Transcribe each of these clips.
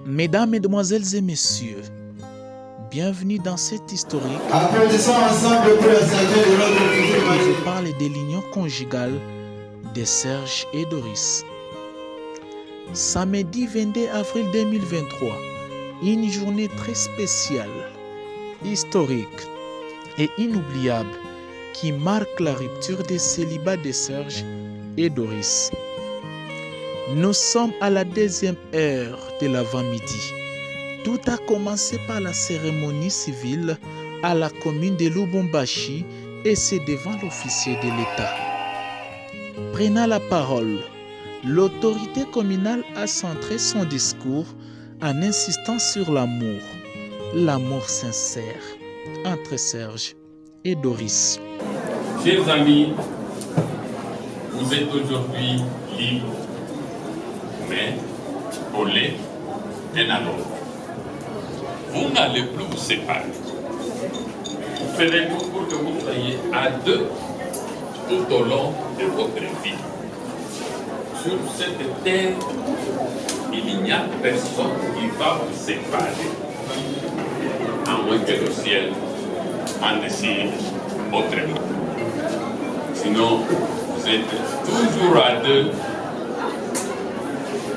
Mesdames, Mesdemoiselles et Messieurs, bienvenue dans cette historique. Applaudissons ensemble pour la sagesse de notre futur Je mari. vous parle de l'union conjugale de Serge et Doris. Samedi 22 avril 2023, une journée très spéciale, historique et inoubliable qui marque la rupture des célibats de Serge et Doris. Nous sommes à la 2e heure de l'avant-midi. Tout a commencé par la cérémonie civile à la commune de Lubumbashi et c'est devant l'officier de l'État. Prenant la parole, l'autorité communale a centré son discours en insistant sur l'amour sincère entre Serge et Doris. Chers amis, vous êtes aujourd'hui libres, mais collés l'un à l'autre. Vous n'allez plus vous séparer. Vous ferez tout pour que vous soyez à deux tout au long de votre vie. Sur cette terre, il n'y a personne qui va vous séparer, à moins que le ciel en décide autrement. Sinon, vous êtes toujours à deux,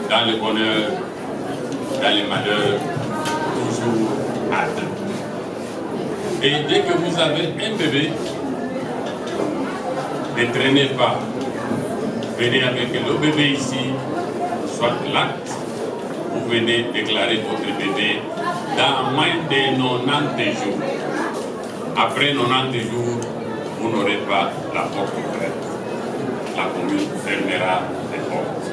dans le bonheur, dans le malheur, toujours à deux. Et dès que vous avez un bébé, ne traînez pas. Venez avec le bébé ici, soit l'acte, vous venez déclarer votre bébé dans moins de 90 jours. Après 90 jours, vous n'aurez pas la porte ouverte. La commune fermera les portes.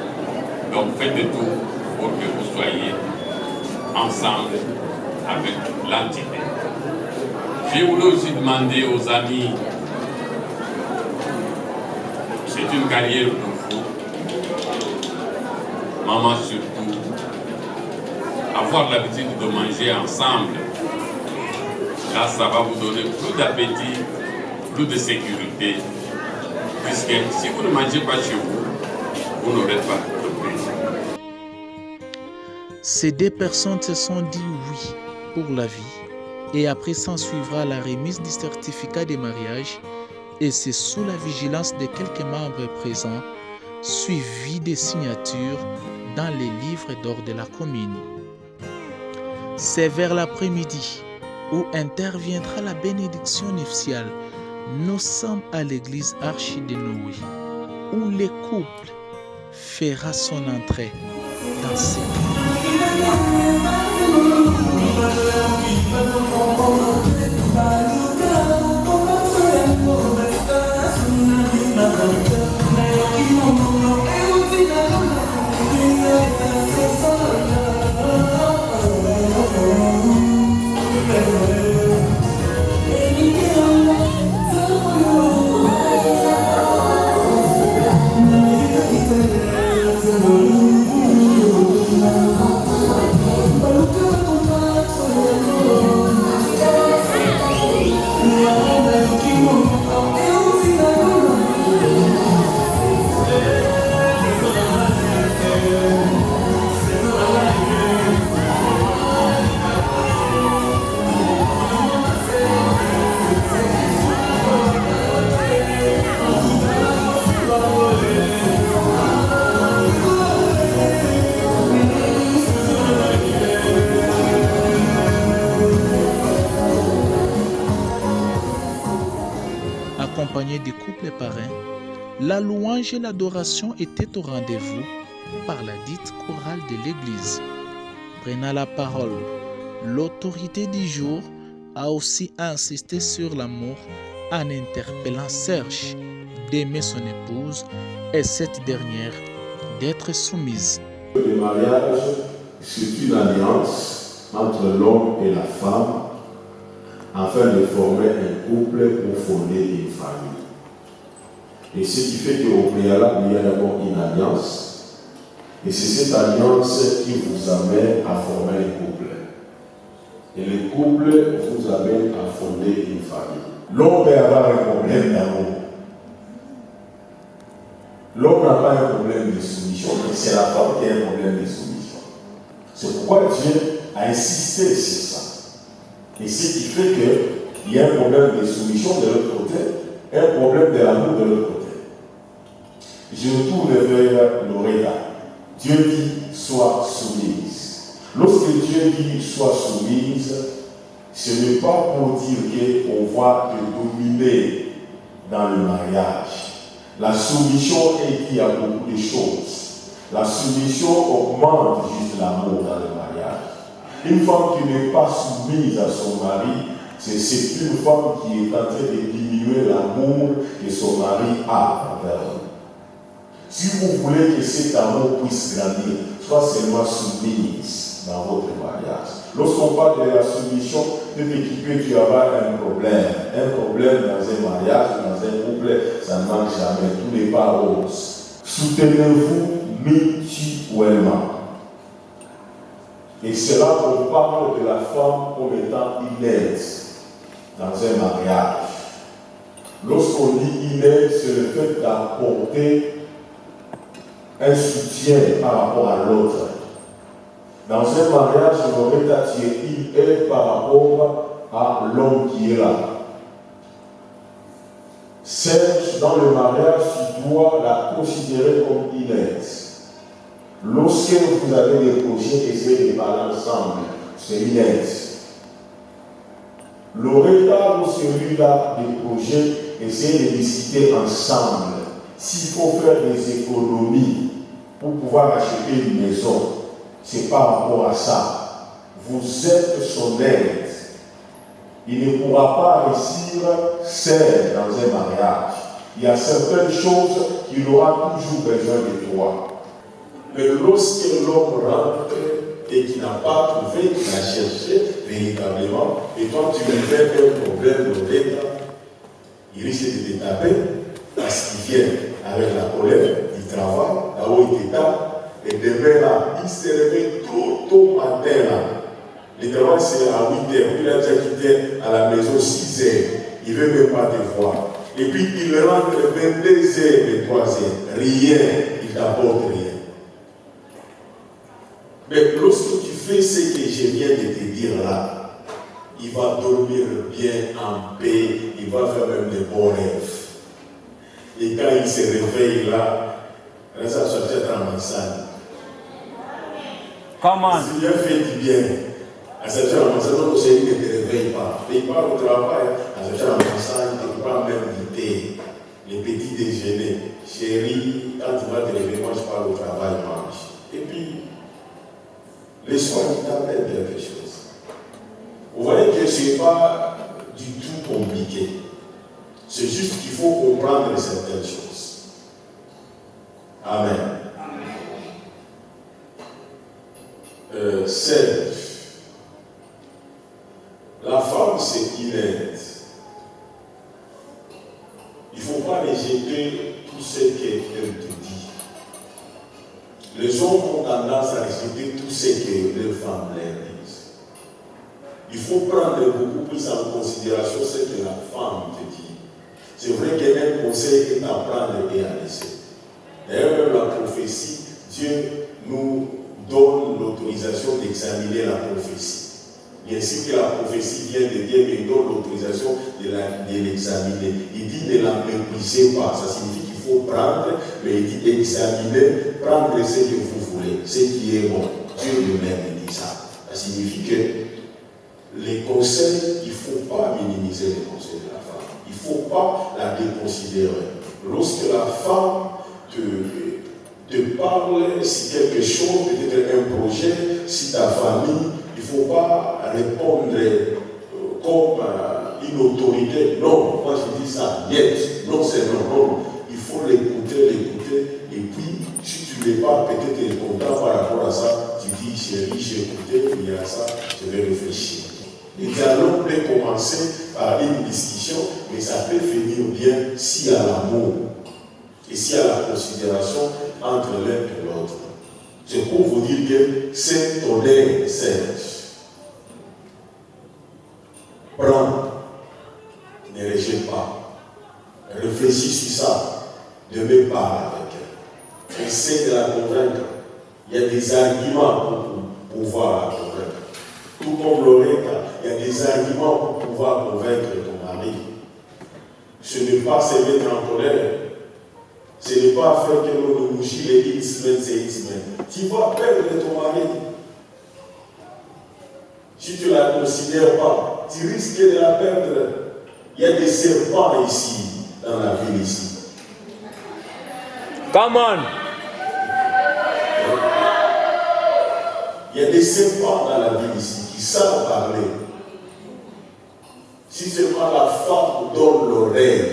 Donc faites tout pour que vous soyez ensemble avec l'entité. Je voulais aussi demander aux amis, c'est une carrière pour vous, maman surtout, avoir l'habitude de manger ensemble. Là, ça va vous donner plus d'appétit, plus de sécurité, puisque si vous ne mangez pas chez vous, vous n'aurez pas de paix. Ces deux personnes se sont dit oui pour la vie et après s'en suivra la remise du certificat de mariage et c'est sous la vigilance de quelques membres présents, suivi des signatures dans les livres d'or de la commune. C'est vers l'après-midi où interviendra la bénédiction nuptiale. Nous sommes à l'église Archi de Noé, où le couple fera son entrée dans cette accompagné des couples parrains, la louange et l'adoration étaient au rendez-vous par la dite chorale de l'église. Prenant la parole, l'autorité du jour a aussi insisté sur l'amour en interpellant Serge d'aimer son épouse et cette dernière d'être soumise. Le mariage, c'est une alliance entre l'homme et la femme afin de former un couple pour fonder une famille. Et ce qui fait qu'au préalable, il y a d'abord une alliance. Et c'est cette alliance qui vous amène à former un couple. Et le couple vous amène à fonder une famille. L'homme peut avoir un problème d'amour. L'homme n'a pas un problème de soumission, mais c'est la femme qui a un problème de soumission. C'est pourquoi Dieu a insisté sur ça. Et ce qui fait qu'il y a un problème de soumission de l'autre côté, un problème de l'amour de l'autre côté. Je retourne vers Loretta. Dieu dit sois soumise. Lorsque Dieu dit sois soumise, ce n'est pas pour dire qu'on va te dominer dans le mariage. La soumission est liée à beaucoup de choses. La soumission augmente juste l'amour dans le mariage. Une femme qui n'est pas soumise à son mari, c'est une femme qui est en train de diminuer l'amour que son mari a envers elle. Si vous voulez que cet amour puisse grandir, sois seulement soumise dans votre mariage. Lorsqu'on parle de la soumission, ne t'équipe que tu avoir un problème. Un problème dans un mariage, dans un couple, ça ne manque jamais. Tout n'est pas rose. Soutenez-vous mutuellement. Et c'est là qu'on parle de la femme comme étant inerte dans un mariage. Lorsqu'on dit inerte, c'est le fait d'apporter un soutien par rapport à l'autre. Dans un mariage, on aurait attiré une aide par rapport à l'homme qui est là. Serge, dans le mariage, tu dois la considérer comme inerte. Lorsque vous avez des projets, essayez de parler ensemble. C'est inerte. Loretta, lorsque lui a des projets, essayez de discuter ensemble. S'il faut faire des économies pour pouvoir acheter une maison, c'est par rapport à ça. Vous êtes son aide. Il ne pourra pas réussir seul dans un mariage. Il y a certaines choses qu'il aura toujours besoin de toi. Mais lorsque l'homme rentre et qu'il n'a pas trouvé, qu'il a cherché véritablement, et toi tu lui fais un problème de l'État, il risque de te taper parce qu'il vient avec la colère, il travaille, là-haut il te tape. Et demain là, il se réveille tôt matin là. Le travail c'est à 8h, il a déjà quitté à la maison 6h. Il ne veut même pas te voir. Et puis il rentre 22h, 23h. Rien, il t'apporte rien. Mais lorsque tu fais ce que je viens de te dire là, il va dormir bien en paix, il va faire même des bons rêves. Et quand il se réveille là, ça se fait en massage. Comment? Si Dieu fait du bien, à cette heure, on ne te réveille pas. Il part au travail, à cette heure, il ne peut pas même goûter les petits déjeuners. Chérie, quand tu vas te réveiller, moi je pars au travail, mange. Et puis, les soirs, il t'appelle quelque chose. Vous voyez que ce n'est pas du tout compliqué. C'est juste qu'il faut comprendre certaines choses. Amen. Serge. La femme, c'est inerte. Il ne faut pas rejeter tout ce qu'elle te dit. Les hommes ont tendance à rejeter tout ce que leurs femmes leur disent. Il faut prendre beaucoup plus en considération ce que la femme te dit. C'est vrai qu'il y a un conseil qui est à prendre et à laisser. D'ailleurs, même la prophétie, Dieu nous donne l'autorisation d'examiner la prophétie. Bien sûr que la prophétie vient de Dieu, mais il donne l'autorisation de l'examiner. Il dit ne la méprisez pas. Ça signifie qu'il faut prendre, mais il dit examiner, prendre ce que vous voulez, ce qui est bon. Dieu lui-même dit ça. Ça signifie que les conseils, il ne faut pas minimiser les conseils de la femme. Il ne faut pas la déconsidérer. Lorsque la femme te parle, si quelque chose, peut-être un projet, si ta famille, il ne faut pas répondre comme une autorité. Non, moi je dis ça, yes, non c'est non, non. Il faut l'écouter, et puis si tu n'es pas peut-être content par rapport à ça, tu dis chérie, j'ai écouté, il y a ça, je vais réfléchir. Le dialogue peut commencer par une discussion, mais ça peut finir bien s'il y a l'amour et s'il y a la considération entre l'un et l'autre. C'est pour vous dire que c'est ton aide, Serge. Prends, ne rejette pas. Réfléchis sur ça. Demain, parle avec elle. Essaie de la convaincre. Il y a des arguments pour pouvoir la convaincre. Tout comme Loretta, il y a des arguments pour pouvoir convaincre ton mari. Ce n'est pas se mettre en colère. Ce n'est pas faire que l'on nous bougie les 1 semaine, c'est 1 semaine. Tu vas perdre ton mari. Si tu ne la considères pas, tu risques de la perdre. Il y a des serpents ici, dans la ville ici. Come on! Il y a des serpents dans la ville ici qui savent parler. Si seulement la femme donne l'oreille,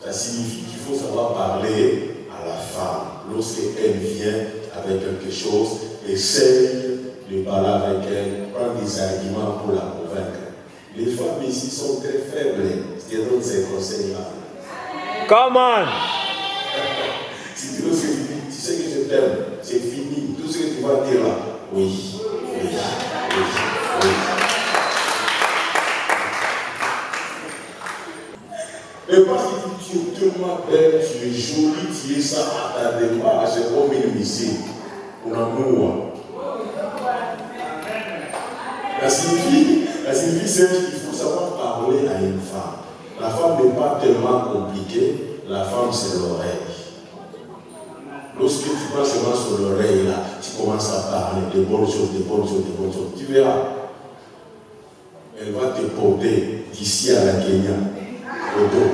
ça signifie qu'il faut savoir parler à la femme. Lorsqu'elle vient avec quelque chose, essaye de parler avec elle, prendre des arguments pour la convaincre. Les femmes ici sont très faibles. Je te donne ces conseils-là. Come on! Si tu veux ce que tu dis, tu sais que je t'aime, c'est fini. Tout ce que tu vas dire là, oui. Mais parce que tu es tellement belle, tu es jolie, tu es ça à ta démarche, c'est comme une ici. Pour l'amour. La signifie, c'est qu'il faut savoir parler à une femme. La femme n'est pas tellement compliquée, la femme c'est l'oreille. Lorsque tu prends seulement sur l'oreille là, tu commences à parler de bonnes choses, tu verras. Elle va te porter d'ici à la Kenya, au dos.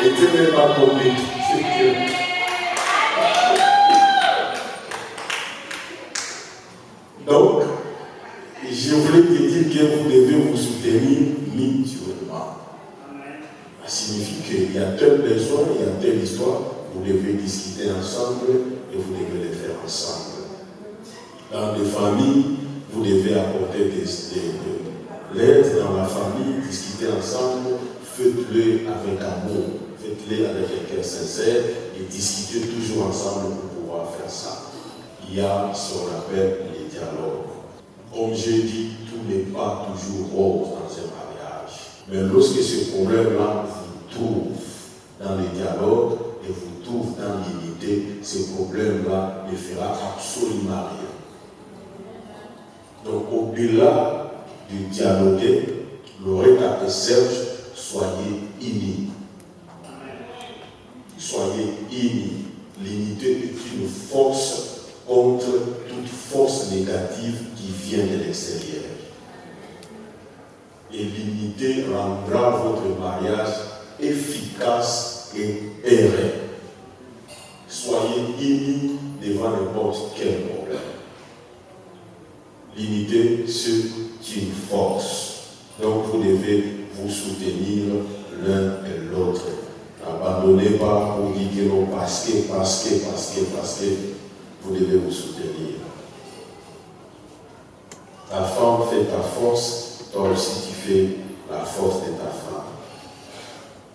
Et tu n'es pas compliqué, c'est que... Donc, je voulais te dire que vous devez vous soutenir mutuellement. Ça signifie qu'il y a tel besoin, il y a telle histoire, vous devez discuter ensemble et vous devez les faire ensemble. Dans les familles, vous devez apporter de l'aide dans la famille, discuter ensemble, faites-le avec amour, faites-le avec un cœur sincère et discutez toujours ensemble pour pouvoir faire ça. Il y a ce qu'on appelle les dialogues. Comme j'ai dit, tout n'est pas toujours rose dans un mariage. Mais lorsque ce problème-là vous trouve dans les dialogues et vous trouve dans l'unité, ce problème-là ne fera absolument rien. Donc au-delà du dialoguer, Loretta et Serge, soyez unis. Soyez unis. L'unité est une force contre toute force négative qui vient de l'extérieur. Et l'unité rendra votre mariage efficace et pérenne. Soyez unis devant n'importe quel problème. L'unité, c'est une force. Donc vous devez vous soutenir l'un et l'autre. N'abandonnez pas pour dire que non, parce que vous devez vous soutenir. Ta femme fait ta force, toi aussi tu fais la force de ta femme.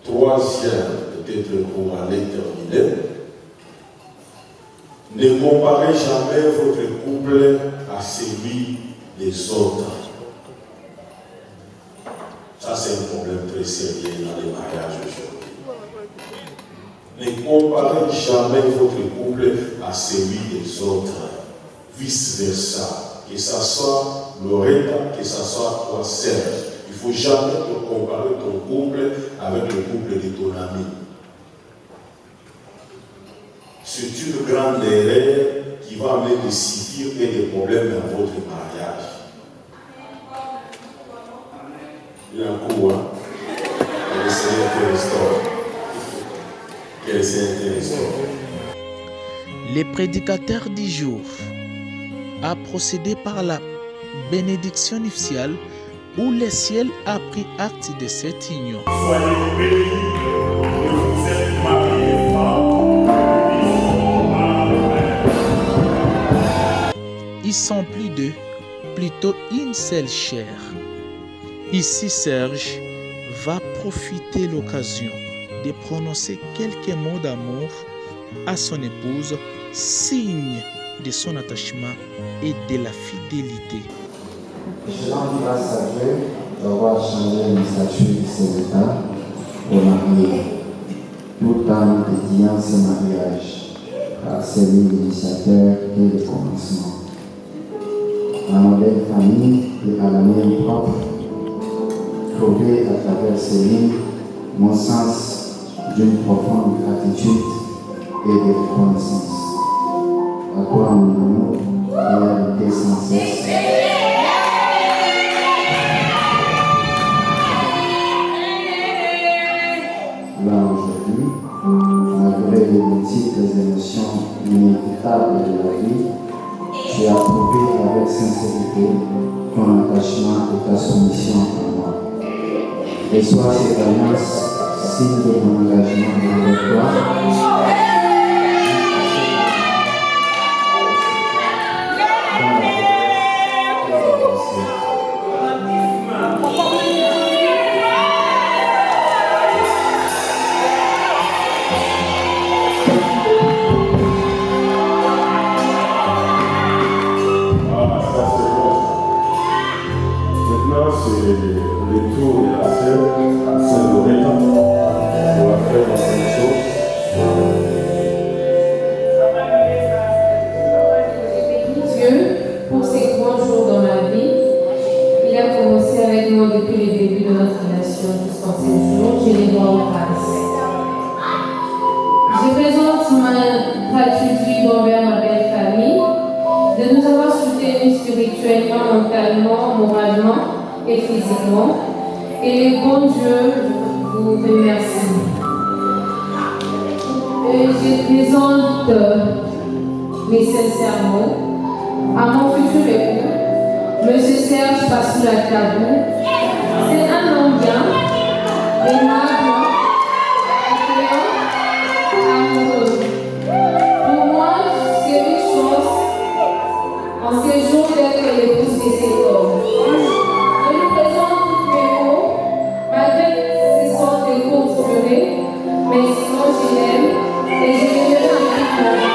Troisième, peut-être pour aller terminer, ne comparez jamais votre couple à celui des autres. Ça, c'est un problème très sérieux dans les mariages aujourd'hui. Ne comparez jamais votre couple à celui des autres. Vice-versa. Que ça soit Loretta, que ça soit toi, Serge. Il ne faut jamais te comparer ton couple avec le couple de ton ami. C'est une grande erreur qui va amener des souffrir et des problèmes dans votre mariage. Il y a un coup, hein? Que le Seigneur te restaure. Que le Seigneur te restaure. Les prédicateurs du jour a procédé par la bénédiction nuptiale où le ciel a pris acte de cette union. Soyez bénis et vous êtes mariés, Ils sont plus deux, plutôt une seule chair. Ici, Serge va profiter de l'occasion de prononcer quelques mots d'amour à son épouse, signe de son attachement et de la fidélité. Je rends grâce à Dieu d'avoir changé le statut de ces états pour marier. Toute âme dédiant ce mariage Céline, l'initiateur et le commencement. À ma belle famille et à la mienne propre, trouver à travers Céline mon sens d'une profonde gratitude et de reconnaissance. À toi mon amour et à sans cesse. Là aujourd'hui, malgré les multiples émotions inévitables de la vie, tu as prouvé avec sincérité ton attachement et ta soumission à moi. Reçois cette alliance, signe de mon engagement envers toi. Le tour de la sœur à Saint-Loretta. On va faire la même chose. Dieu, pour ces grands jours dans ma vie, il a commencé avec moi depuis le début de notre relation jusqu'en ces jours. Je les rends grâce. Je présente ma gratitude envers ma belle famille de nous avoir soutenus spirituellement, mentalement, moralement et physiquement. Et le bon Dieu vous remercie. Je présente mes sincères mots à mon futur époux, M. Serge Passoula-Kabou. C'est un homme bien, aimable, accueillant, amoureux. Pour moi, c'est une chance en ces jours d'être l'épouse de cet homme. Je lui présente toutes mes mots, malgré ces sortes de courtes durées, mais sinon je l'aime et je l'aimerai en tout.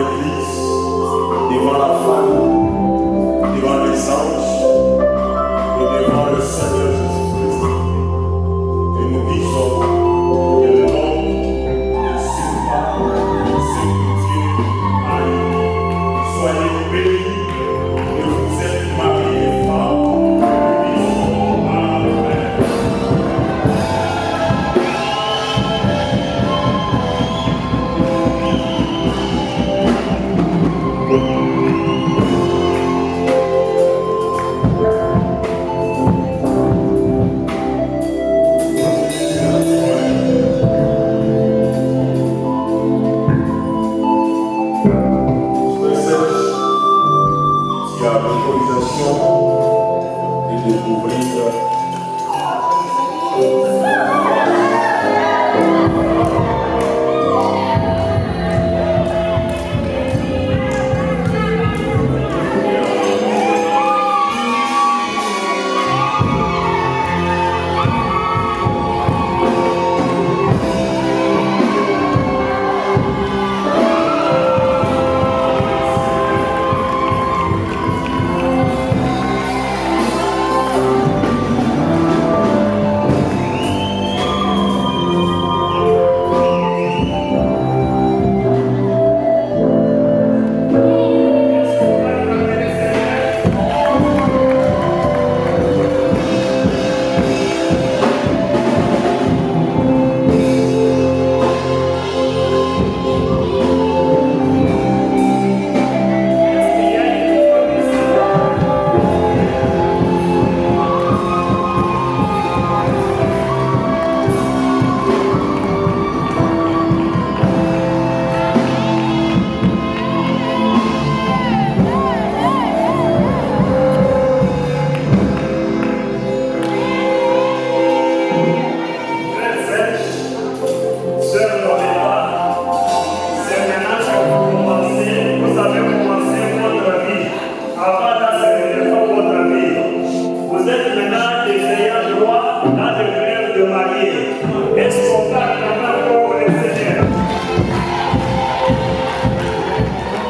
l'église, devant la famille, devant les anges et devant le Seigneur Jésus-Christ. Et nous disons que l'homme ne sait pas ce que Dieu a dit. Soyez bénis que vous êtes mari et femme. Nous disons Amen. Il y a l'autorisation de découvrir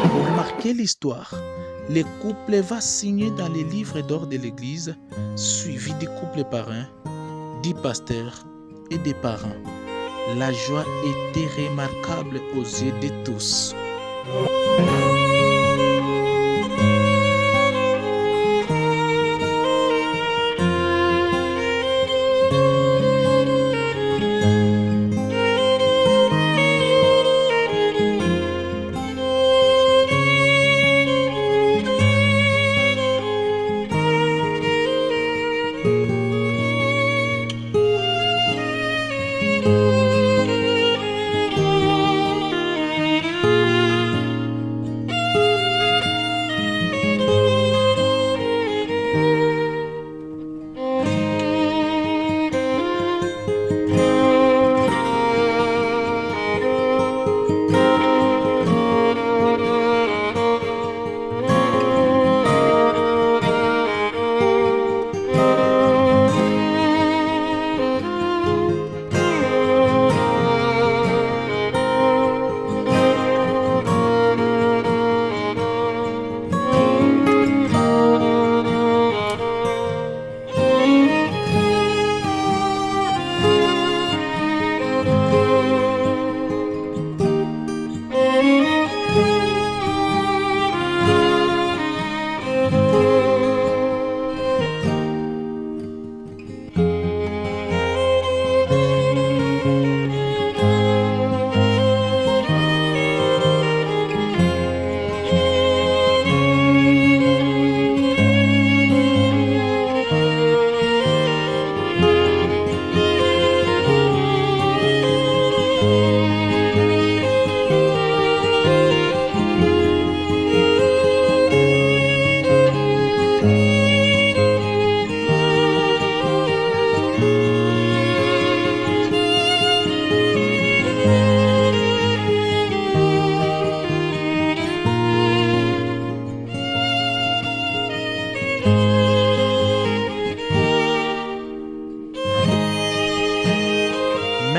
Pour marquer l'histoire, le couple va signer dans les livres d'or de l'Église, suivi du couple parrain, du pasteur et des parents. La joie était remarquable aux yeux de tous.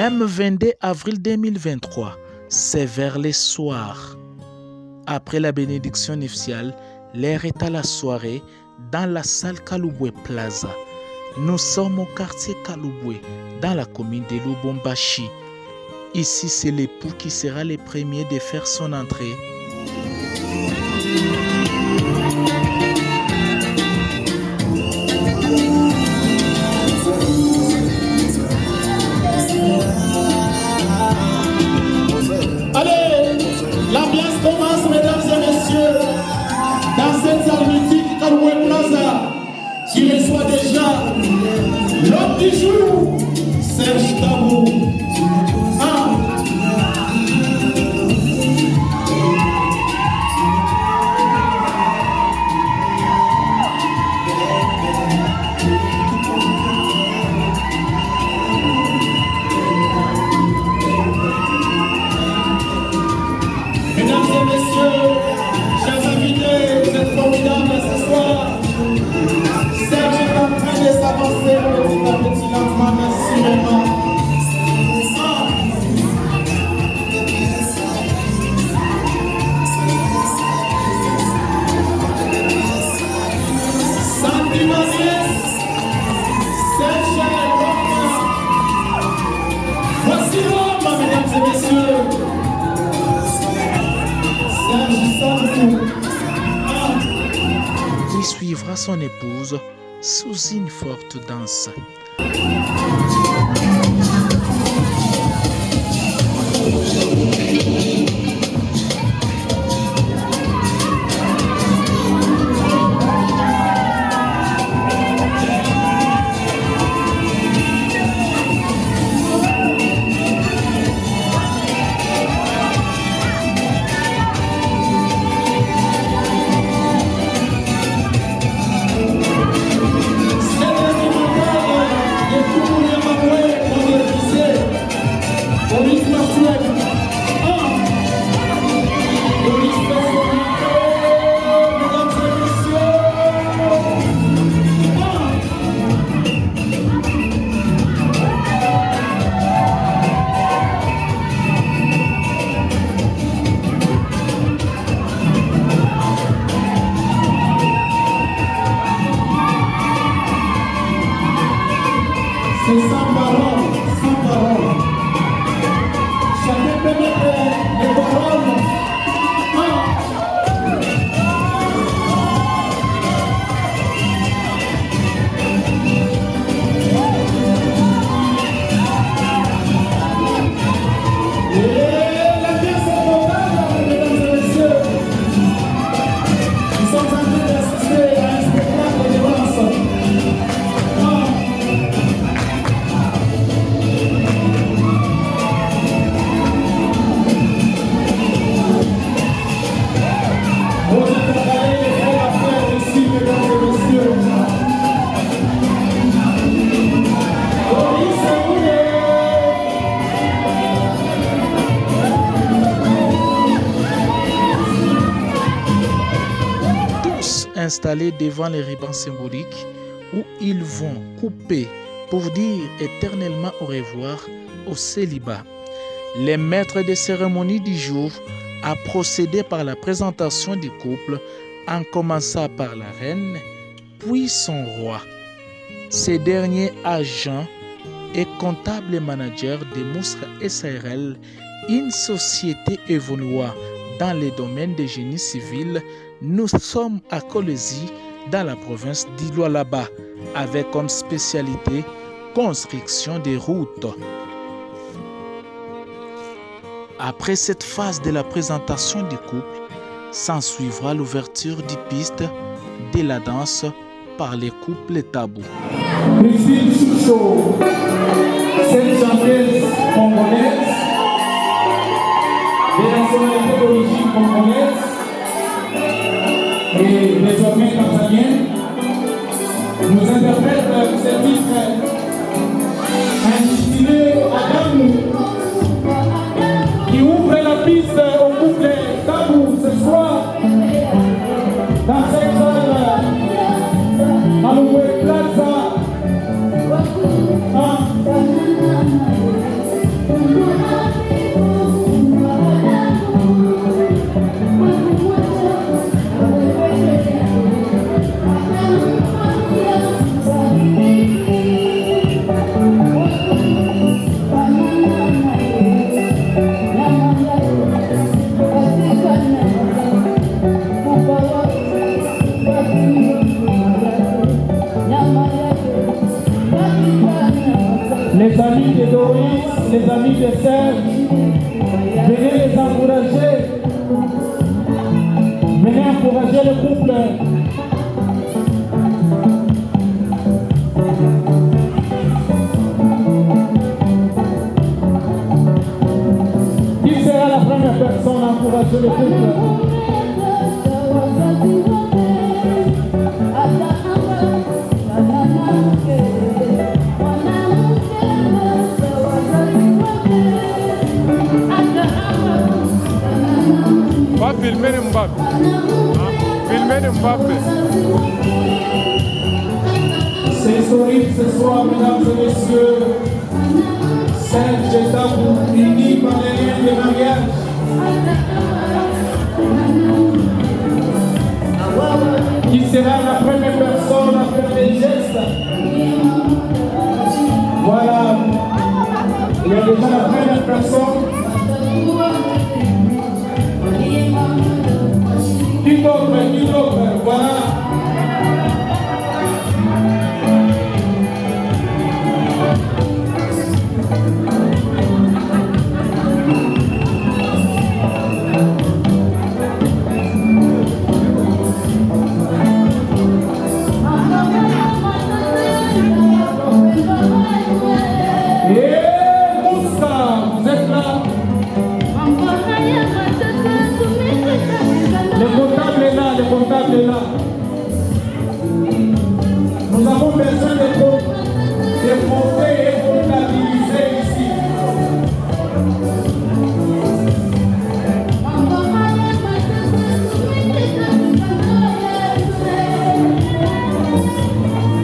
Même 22 avril 2023, c'est vers le soir, Après la bénédiction nuptiale, l'air est à la soirée dans la salle Kalouboué Plaza. Nous sommes au quartier Kalouboué, dans la commune de Lubumbashi. Ici, c'est l'époux qui sera le premier de faire son entrée. Allez, l'ambiance commence, mesdames et messieurs, dans cette salle mythique Kalouboué Plaza, qui reçoit déjà l'homme du jour, Serge Tabou. Il suivra son épouse sous une forte danse. C'est sans parole, sans parole. Chacun peut mettre les paroles. Et la pièce est totale, mesdames et messieurs. Nous sommes en train d'assister à un spectacle de danse. Installés devant les rubans symboliques où ils vont couper pour dire éternellement au revoir au célibat. Les maîtres des cérémonies du jour a procédé par la présentation du couple en commençant par la reine, puis son roi. Ces derniers agents et comptable manager de Mousra SARL, une société évoluant dans les domaines de génie civil. Nous sommes à Kolwezi, dans la province d'Ilwalaba, avec comme spécialité construction des routes. Après cette phase de la présentation du couple, s'ensuivra l'ouverture du piste de la danse par les couples tabous. Lucille Choucho, cette chanteuse congolaise, de nationalité d'origine congolaise et désormais tanzanienne, nous interprète ce titre intitulé Adamu, qui ouvre la piste au couple tabou ce soir dans cette salle Kalouboué Plaza. famille de Serge, venez les encourager. Venez encourager le couple. Qui sera la première personne à encourager le couple? Va filmer Mbappé. Filmer Mbappé. C'est historique ce soir, mesdames et messieurs. Serge est unis par les liens de mariage. Qui sera la première personne à faire les gestes? Voilà. Il y a déjà la première personne. Qui d'autre, voilà. Le comptable est là. Nous avons besoin de compter et comptabiliser ici.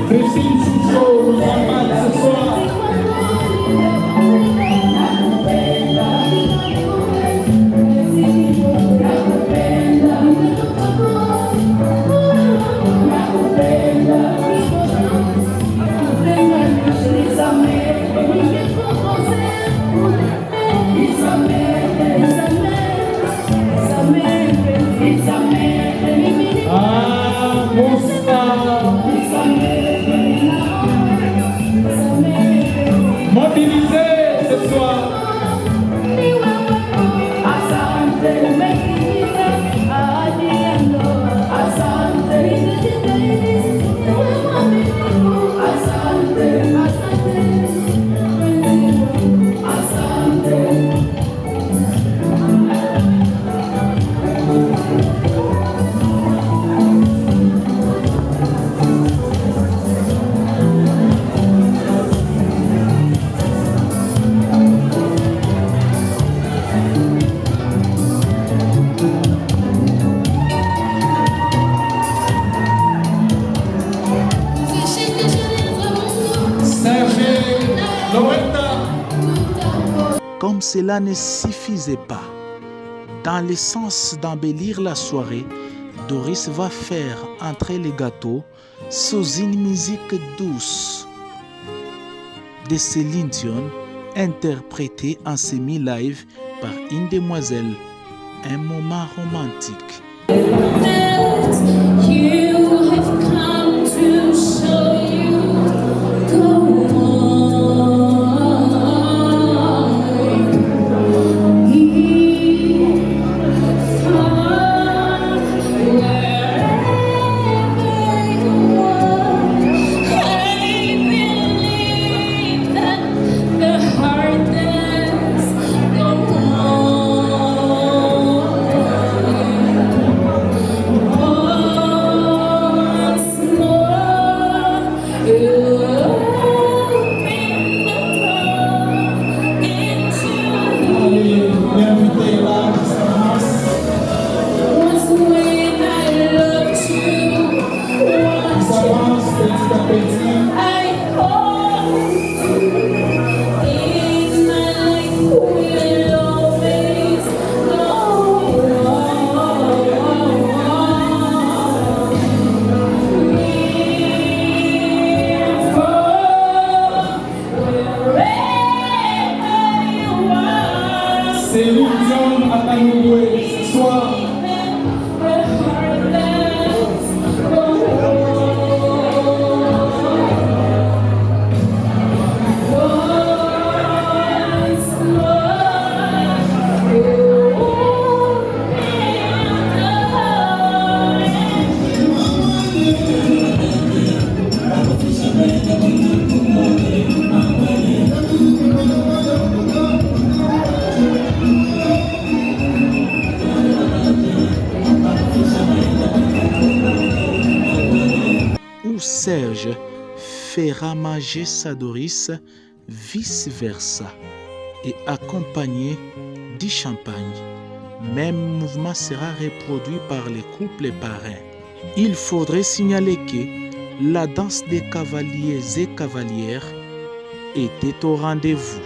Christine Souchot nous embarque ce soir. Mobilisés ce soir. Comme cela ne suffisait pas, dans le sens d'embellir la soirée, Doris va faire entrer les gâteaux sous une musique douce de Céline Dion, interprétée en semi-live par une demoiselle. Un moment romantique. Serge fera manger sa Doris, vice-versa, et accompagné du champagne. Même mouvement sera reproduit par les couples parrains. Il faudrait signaler que la danse des cavaliers et cavalières était au rendez-vous.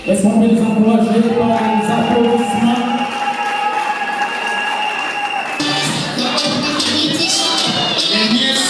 Est-ce qu'on peut les encourager par les applaudissements? Les nièces.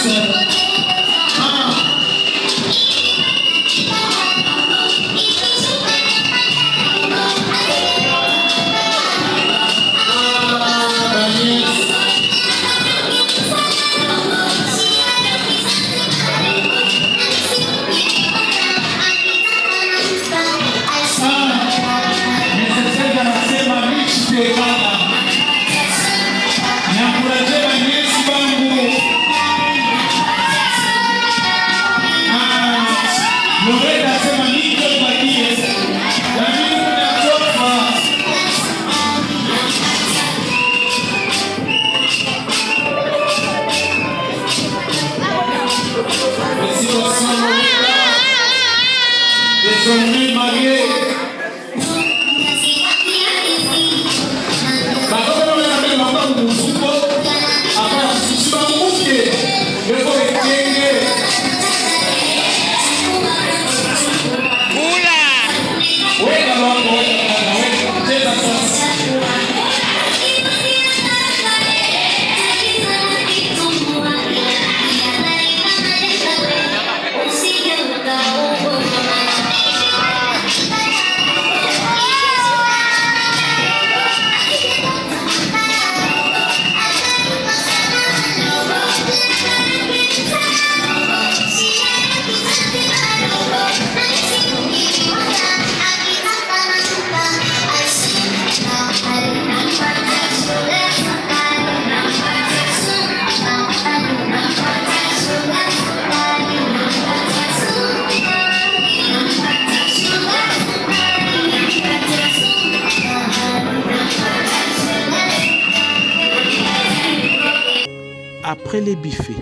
Après les buffets,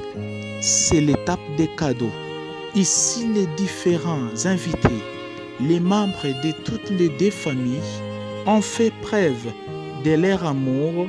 c'est l'étape des cadeaux. Ici, les différents invités, les membres de toutes les deux familles, ont fait preuve de leur amour